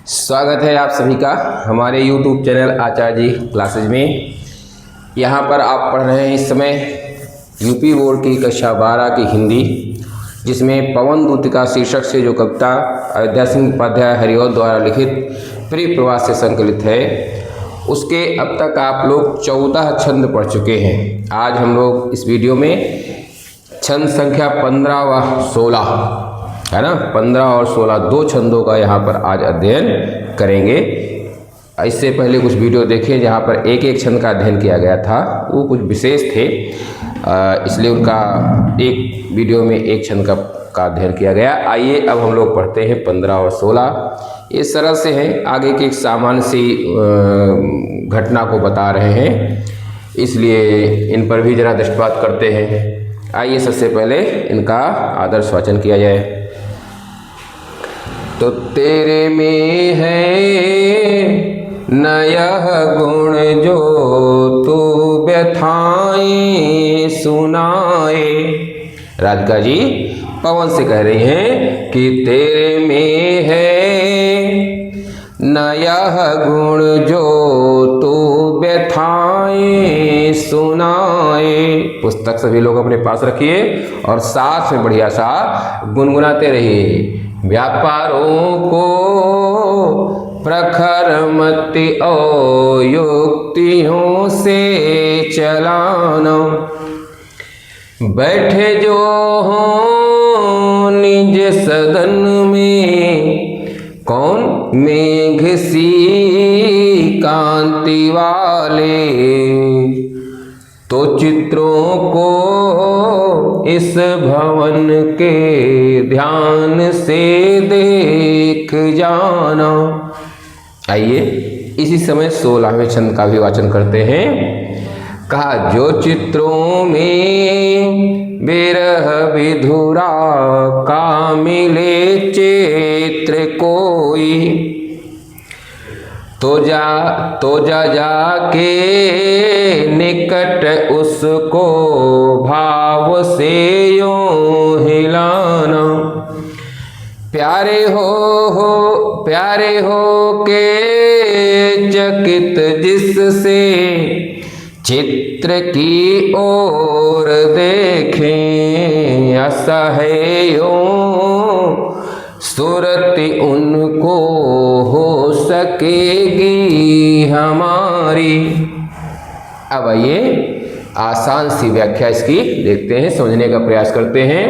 स्वागत है आप सभी का हमारे YouTube चैनल आचार्य जी क्लासेज में। यहाँ पर आप पढ़ रहे हैं इस समय यूपी बोर्ड की कक्षा 12 की हिंदी, जिसमें पवन दूतिका शीर्षक से जो कविता अयोध्या सिंह उपाध्याय हरिऔध द्वारा लिखित प्रिय प्रवास से संकलित है, उसके अब तक आप लोग 14 छंद पढ़ चुके हैं। आज हम लोग इस वीडियो में छंद संख्या 15 व 16 है ना, 15 और 16 दो छंदों का यहाँ पर आज अध्ययन करेंगे। इससे पहले कुछ वीडियो देखें जहाँ पर एक एक छंद का अध्ययन किया गया था, वो कुछ विशेष थे, इसलिए उनका एक वीडियो में एक छंद का अध्ययन किया गया। आइए अब हम लोग पढ़ते हैं 15 और 16। ये सरल से हैं, आगे की एक सामान्य सी घटना को बता रहे हैं, इसलिए इन पर भी जरा दृष्टिपात करते हैं। आइए सबसे पहले इनका आदर्श वाचन किया जाए। तो तेरे में है न यह गुण जो तू व्यथाएं सुनाए। राधिका जी पवन से कह रही हैं कि तेरे में है न यह गुण जो तू व्यथाएं सुनाए। पुस्तक सभी लोग अपने पास रखिए और साथ में बढ़िया सा गुनगुनाते रहिए। व्यापारों को प्रखर मति और युक्तियों से चलाना, बैठे जो हों निज सदन में कौन मेघ सी कांति वाले, तो चित्रों को इस भवन के ध्यान से देख जाना। आइए इसी समय 16वें छंद का भी वाचन करते हैं। कहा जो चित्रों में विरह विधुरा का मिले चित्र कोई, तो जा जाके निकट उसको भाव से यूं हिलाना। प्यारे हो के चकित जिससे चित्र की ओर देखें, असह्यो सुरति उनको हो सकेगी हमारी। अब आइए आसान सी व्याख्या इसकी देखते हैं, समझने का प्रयास करते हैं।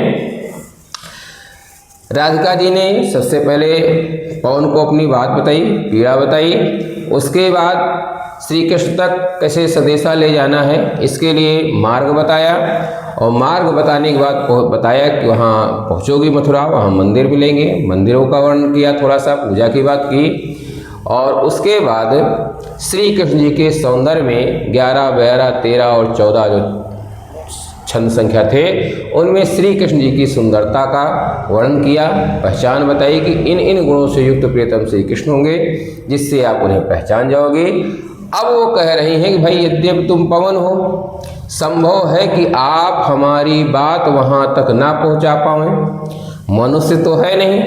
राधिका जी ने सबसे पहले पवन को अपनी बात बताई, पीड़ा बताई, उसके बाद श्री कृष्ण तक कैसे संदेशा ले जाना है इसके लिए मार्ग बताया, और मार्ग बताने के बाद बताया कि वहाँ पहुँचोगी मथुरा, वहाँ मंदिर मिलेंगे, मंदिरों का वर्णन किया, थोड़ा सा पूजा की बात की, और उसके बाद श्री कृष्ण जी के सौंदर्य में 11, 12, 13 और 14 जो छंद संख्या थे, उनमें श्री कृष्ण जी की सुंदरता का वर्णन किया, पहचान बताई कि इन इन गुणों से युक्त प्रियतम श्री कृष्ण होंगे, जिससे आप उन्हें पहचान जाओगे। अब वो कह रही हैं कि भाई यद्यपि तुम पवन हो, संभव है कि आप हमारी बात वहाँ तक ना पहुँचा पाएं, मनुष्य तो है नहीं,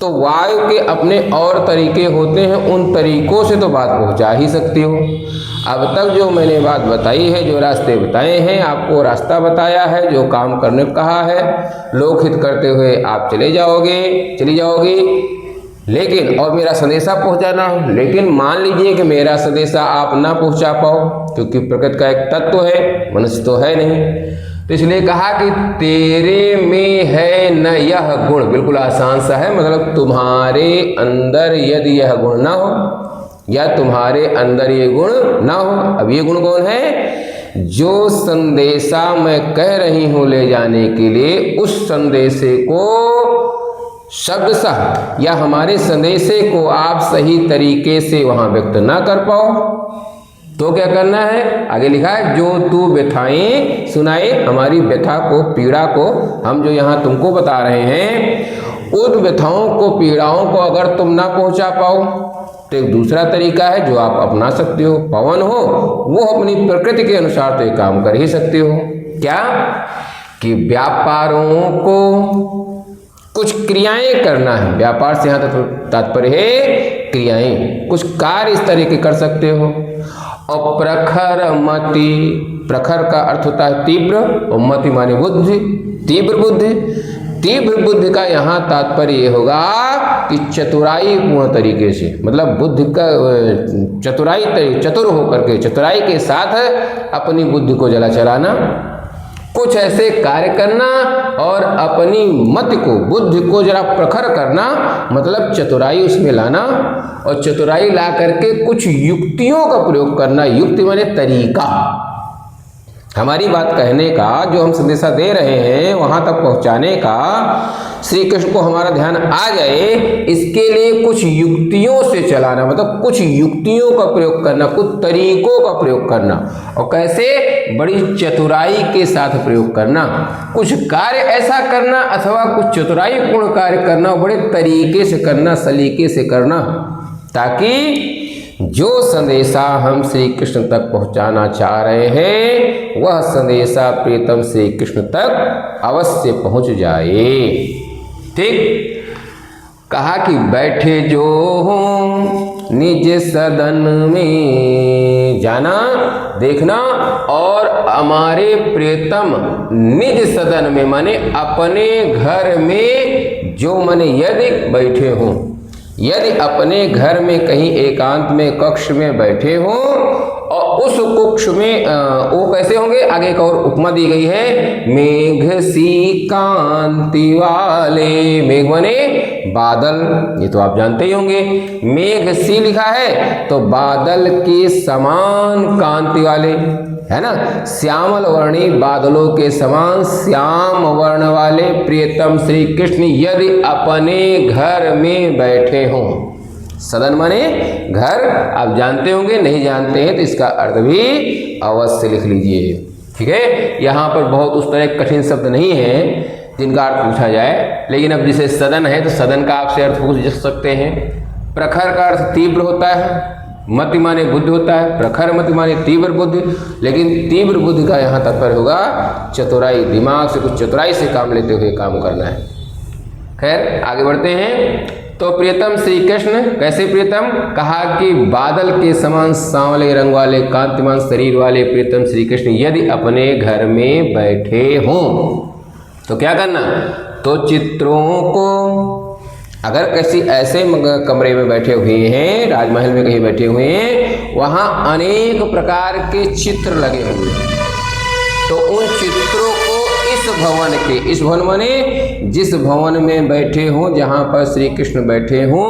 तो वायु के अपने और तरीके होते हैं, उन तरीकों से तो बात पहुँचा ही सकती हो। अब तक जो मैंने बात बताई है, जो रास्ते बताए हैं, आपको रास्ता बताया है, जो काम करने को कहा है, लोकहित करते हुए आप चली जाओगी, लेकिन और मेरा संदेशा पहुंचाना हो। लेकिन मान लीजिए कि मेरा संदेशा आप ना पहुंचा पाओ, क्योंकि प्रकृति का एक तत्व है, मनुष्य तो है नहीं, तो इसलिए कहा कि तेरे में है न यह गुण। बिल्कुल आसान सा है, मतलब तुम्हारे अंदर यदि यह गुण ना हो, या तुम्हारे अंदर ये गुण ना हो। अब ये गुण कौन है? जो संदेशा मैं कह रही हूं ले जाने के लिए, उस संदेशे को शब्दशः या हमारे संदेशे को आप सही तरीके से वहां व्यक्त ना कर पाओ, तो क्या करना है? आगे लिखा है जो तू व्यथाएं सुनाए। हमारी व्यथा को, पीड़ा को हम जो यहाँ तुमको बता रहे हैं, उन व्यथाओं को, पीड़ाओं को अगर तुम ना पहुंचा पाओ, तो एक दूसरा तरीका है जो आप अपना सकते हो। पवन हो, वो अपनी प्रकृति के अनुसार तो एक काम कर ही सकते हो। क्या? कि व्यापारों को कुछ क्रियाएं करना है। व्यापार से यहाँ तात्पर्य है क्रियाएं, कुछ कार्य इस तरह के कर सकते हो। और प्रखर मति, प्रखर का अर्थ होता है तीव्र, और मति माने बुद्धि, तीव्र बुद्धि। तीव्र बुद्धि का यहाँ तात्पर्य ये होगा कि चतुराई पूर्ण तरीके से, मतलब बुद्धि का चतुर होकर के, चतुराई के साथ अपनी बुद्धि को जला चलाना, कुछ ऐसे कार्य करना और अपनी मत को, बुद्धि को जरा प्रखर करना, मतलब चतुराई उसमें लाना, और चतुराई ला करके कुछ युक्तियों का प्रयोग करना। युक्ति माने तरीका, हमारी बात कहने का, जो हम संदेशा दे रहे हैं वहां तक पहुंचाने का, श्री कृष्ण को हमारा ध्यान आ जाए, इसके लिए कुछ युक्तियों से चलाना, मतलब कुछ युक्तियों का प्रयोग करना, कुछ तरीकों का प्रयोग करना। और कैसे? बड़ी चतुराई के साथ प्रयोग करना, कुछ कार्य ऐसा करना अथवा कुछ चतुराई पूर्ण कार्य करना, बड़े तरीके से करना, सलीके से करना, ताकि जो संदेशा हम श्री कृष्ण तक पहुंचाना चाह रहे हैं वह संदेशा प्रीतम श्री कृष्ण तक अवश्य पहुंच जाए। ठीक, कहा कि बैठे जो हो निज सदन में, जाना देखना, और हमारे प्रीतम निज सदन में माने अपने घर में, जो माने यदि बैठे हों, यदि अपने घर में कहीं एकांत में कक्ष में बैठे हों, और उस कक्ष में वो कैसे होंगे, आगे एक और उपमा दी गई है, मेघ सी कांति वाले। मेघ माने बादल, ये तो आप जानते ही होंगे। मेघ सी लिखा है तो बादल के समान कांति वाले, है ना, श्यामल वर्णी बादलों के समान श्याम वर्ण वाले प्रियतम श्री कृष्ण यदि अपने घर में बैठे हों। सदन माने घर, आप जानते होंगे, नहीं जानते हैं तो इसका अर्थ भी अवश्य लिख लीजिए। ठीक है, यहाँ पर बहुत उस तरह कठिन शब्द नहीं है जिनका अर्थ पूछा जाए, लेकिन अब जैसे सदन है तो सदन का आपसे अर्थ पूछ सकते हैं। प्रखर का अर्थ तीव्र होता है, मति माने बुद्धि होता है, प्रखर मति माने तीव्र बुद्धि, लेकिन तीव्र बुद्धि का यहाँ तात्पर्य होगा चतुराई, दिमाग से कुछ चतुराई से काम लेते हुए काम करना है। खैर आगे बढ़ते हैं। तो प्रियतम श्री कृष्ण कैसे प्रियतम? कहा कि बादल के समान सांवले रंग वाले कांतिमान शरीर वाले प्रियतम श्री कृष्ण यदि अपने घर में बैठे हों तो क्या करना? तो चित्रों को, अगर किसी ऐसे कमरे में बैठे हुए हैं, राजमहल में कहीं बैठे हुए हैं, वहाँ अनेक प्रकार के चित्र लगे हुए हैं, तो उन चित्रों को इस भवन के, इस भवन माने जिस भवन में बैठे हों, जहाँ पर श्री कृष्ण बैठे हों,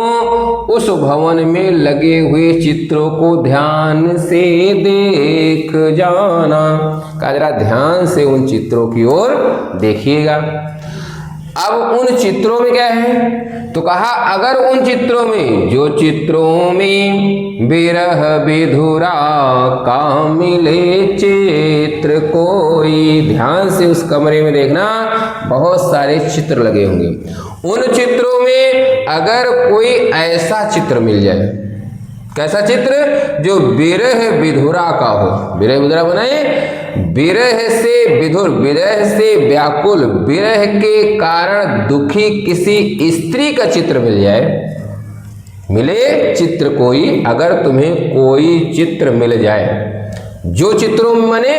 उस भवन में लगे हुए चित्रों को ध्यान से देख जाना। कहा जरा ध्यान से उन चित्रों की ओर देखिएगा। अब उन चित्रों में क्या है? तो कहा अगर उन चित्रों में, जो चित्रों में बिरह विधुरा का मिले चित्र कोई, ध्यान से उस कमरे में देखना, बहुत सारे चित्र लगे होंगे। उन चित्रों में अगर कोई ऐसा चित्र मिल जाए, कैसा चित्र? जो विरह विधुरा का हो। विरह विधुरा बनाए, विरह से विधुर, विरह से व्याकुल, विरह के कारण दुखी किसी स्त्री का चित्र मिल जाए, मिले चित्र कोई, अगर तुम्हें कोई चित्र मिल जाए, जो चित्रों में माने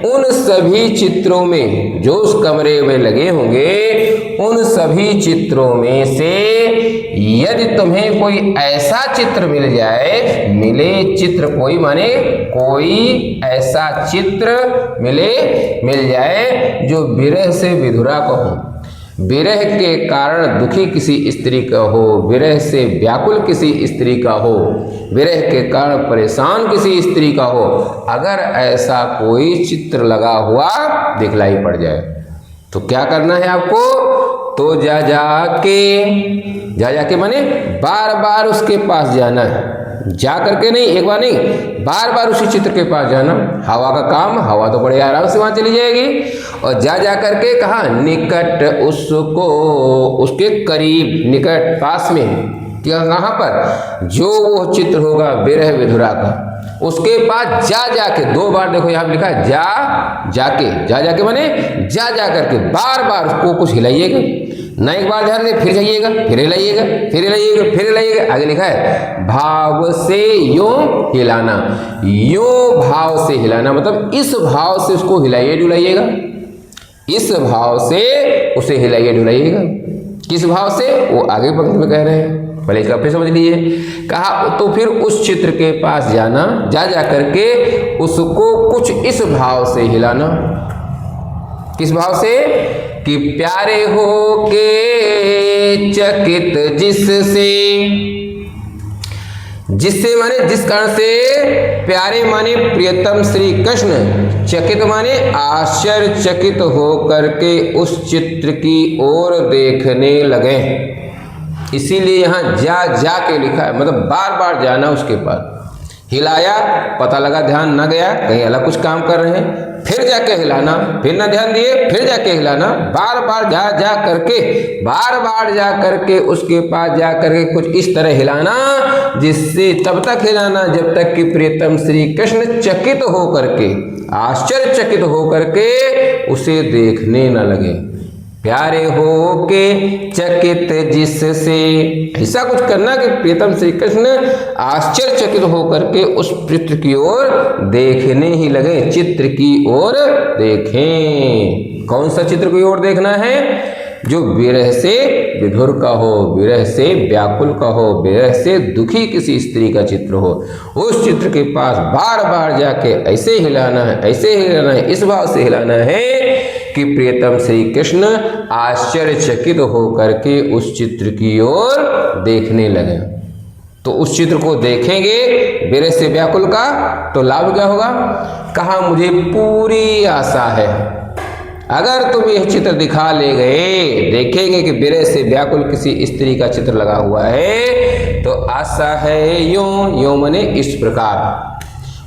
उन सभी चित्रों में जो उस कमरे में लगे होंगे, उन सभी चित्रों में से यदि तुम्हें कोई ऐसा चित्र मिल जाए, मिले चित्र कोई माने कोई ऐसा चित्र मिल जाए जो विरह से विधुरा का हो, विरह के कारण दुखी किसी स्त्री का हो, विरह से व्याकुल किसी स्त्री का हो, विरह के कारण परेशान किसी स्त्री का हो, अगर ऐसा कोई चित्र लगा हुआ दिखलाई पड़ जाए तो क्या करना है आपको? तो जा जाके माने बार बार उसके पास जाना है, जा करके नहीं, एक बार नहीं, बार बार उसी चित्र के पास जाना। हवा का काम, हवा तो बड़े आराम से वहां चली जाएगी। और जा करके कहा निकट उसको, उसके करीब, निकट, पास में, कहाँ पर? जो वो चित्र होगा विरह विधुरा का, उसके पास जाके, दो बार देखो यहाँ लिखा है जाके माने जा करके बार बार उसको कुछ हिलाइएगा, ना एक बार ध्यान दे, फिर जाइएगा, फिर हिलाइएगा, फिर हिलाइएगा, फिर हिलाइएगा। आगे लिखा है भाव से यूं हिलाना, यूं भाव से हिलाना, मतलब इस भाव से उसको हिलाइए डुलाइएगा, इस भाव से उसे हिलाइए डुलाइएगा। किस भाव से, वो आगे पंक्ति में कह रहे हैं, पहले इसका फिर समझ लीजिए। कहा तो फिर उस चित्र के पास जाना, जा करके उसको कुछ इस भाव से हिलाना। किस भाव से, कि प्यारे हो के चकित जिससे, जिससे माने जिस कारण से, प्यारे माने प्रियतम श्री कृष्ण, चकित माने आश्चर्यचकित हो करके उस चित्र की ओर देखने लगे। इसीलिए यहाँ जा के लिखा है, मतलब बार बार जाना उसके पास। हिलाया, पता लगा ध्यान ना गया, कहीं अलग कुछ काम कर रहे हैं, फिर जाके हिलाना, फिर ना ध्यान दिए, फिर जाके हिलाना, बार बार जा करके, बार बार जा करके उसके पास जा करके कुछ इस तरह हिलाना, जिससे तब तक हिलाना जब तक कि प्रियतम श्री कृष्ण चकित हो करके, आश्चर्यचकित हो करके उसे देखने न लगे। प्यारे हो के चकित जिससे, ऐसा कुछ करना कि प्रियतम श्री कृष्ण आश्चर्यचकित होकर के उस चित्र की ओर देखने ही लगे, चित्र की ओर देखें। कौन सा चित्र की ओर देखना है, जो विरह से विधुर का हो, विरह से व्याकुल का हो, विरह से दुखी किसी स्त्री का चित्र हो, उस चित्र के पास बार बार जाके ऐसे हिलाना है, ऐसे हिलाना है, इस भाव से हिलाना है कि प्रियतम श्री कृष्ण आश्चर्यचकित हो करके उस चित्र की ओर देखने लगे। तो उस चित्र को देखेंगे विरह से व्याकुल का, तो लाभ क्या होगा। कहा मुझे पूरी आशा है, अगर तुम यह चित्र दिखा ले गए, देखेंगे कि विरह से व्याकुल किसी स्त्री का चित्र लगा हुआ है, तो आशा है यूं, यूं माने इस प्रकार,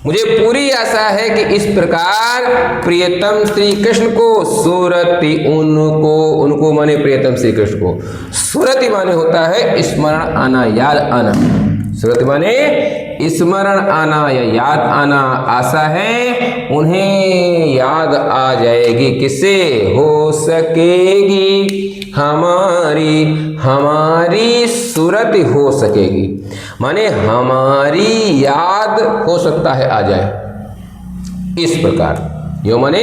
मुझे पूरी आशा है कि इस प्रकार प्रियतम श्री कृष्ण को सुरति, उनको माने प्रियतम श्री कृष्ण को, सुरति माने होता है स्मरण आना, याद आना, सुरति माने स्मरण आना या याद आना। आशा है उन्हें याद आ जाएगी, किसे, हो सकेगी हमारी, हमारी सुरति हो सकेगी, माने हमारी याद हो सकता है आ जाए। इस प्रकार, यो माने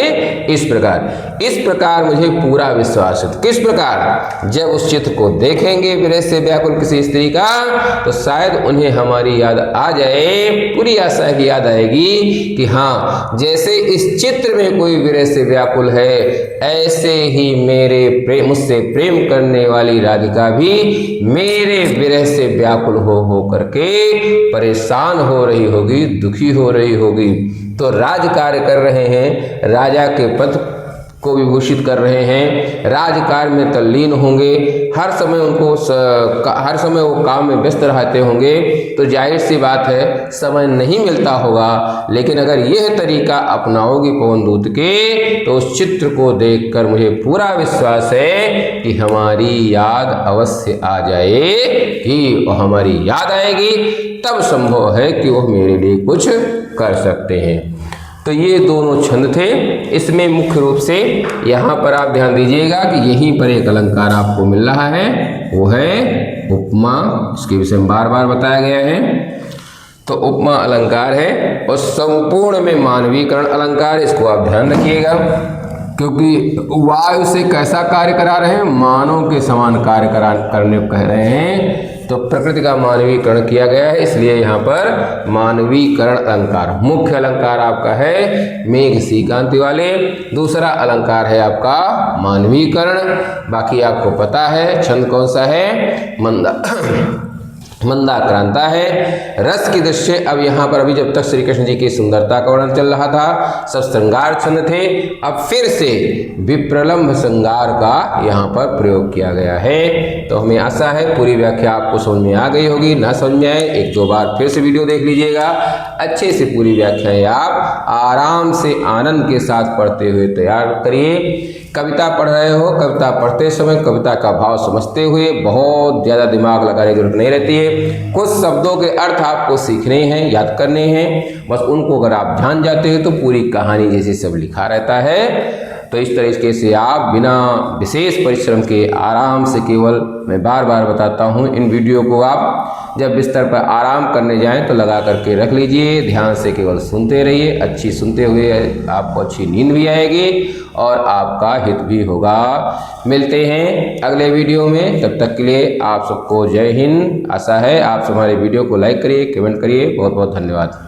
इस प्रकार मुझे पूरा विश्वास है। किस प्रकार, जब उस चित्र को देखेंगे विरह से व्याकुल किसी स्त्री का, तो शायद उन्हें हमारी याद आ जाए, पूरी आशा की याद आएगी कि हाँ, जैसे इस चित्र में कोई विरह से व्याकुल है, ऐसे ही मेरे प्रेम, मुझसे प्रेम करने वाली राधिका भी मेरे विरह से व्याकुल हो करके परेशान हो रही होगी, दुखी हो रही होगी। तो राज कार्य कर रहे हैं, राजा के पद को विभूषित कर रहे हैं, राजकार्य में तल्लीन होंगे, हर समय उनको हर समय वो काम में व्यस्त रहते होंगे, तो जाहिर सी बात है समय नहीं मिलता होगा। लेकिन अगर यह तरीका अपनाओगी पवनदूत के, तो उस चित्र को देखकर मुझे पूरा विश्वास है कि हमारी याद अवश्य आ जाएगी, और हमारी याद आएगी तब संभव है कि वो मेरे लिए कुछ कर सकते हैं। तो ये दोनों छंद थे। इसमें मुख्य रूप से यहाँ पर आप ध्यान दीजिएगा कि यहीं पर एक अलंकार आपको मिल रहा है, वो है उपमा। इसके विषय में बार बार बताया गया है। तो उपमा अलंकार है और संपूर्ण में मानवीकरण अलंकार, इसको आप ध्यान रखिएगा, क्योंकि वायु से कैसा कार्य करा रहे हैं, मानव के समान कार्य करने को कह रहे हैं। तो प्रकृति का मानवीकरण किया गया है, इसलिए यहाँ पर मानवीकरण अलंकार। मुख्य अलंकार आपका है मेघ सीकांति वाले, दूसरा अलंकार है आपका मानवीकरण। बाकी आपको पता है छंद कौन सा है, मंदाक्रांता है। रस की दृश्य, अब यहाँ पर अभी जब तक श्री कृष्ण जी की सुंदरता का वर्णन चल रहा था, सब श्रृंगार छंद थे। अब फिर से विप्रलंभ श्रृंगार का यहाँ पर प्रयोग किया गया है। तो हमें आशा है पूरी व्याख्या आपको समझ में आ गई होगी। ना समझ में आए एक दो बार फिर से वीडियो देख लीजिएगा, अच्छे से पूरी व्याख्याएं आप आराम से आनंद के साथ पढ़ते हुए तैयार करिए। कविता पढ़ रहे हो, कविता पढ़ते समय कविता का भाव समझते हुए बहुत ज़्यादा दिमाग लगाने की जरूरत नहीं रहती है। कुछ शब्दों के अर्थ आपको सीखने हैं, याद करने हैं, बस उनको अगर आप जान जाते हैं तो पूरी कहानी जैसे सब लिखा रहता है। तो इस तरीके से आप बिना विशेष परिश्रम के आराम से, केवल मैं बार बार बताता हूँ, इन वीडियो को आप जब बिस्तर पर आराम करने जाएं तो लगा करके रख लीजिए। ध्यान से केवल सुनते रहिए। अच्छी सुनते हुए आपको अच्छी नींद भी आएगी और आपका हित भी होगा। मिलते हैं अगले वीडियो में, तब तक के लिए आप सबको जय हिंद। आशा है आप हमारे वीडियो को लाइक करिए, कमेंट करिए। बहुत बहुत धन्यवाद।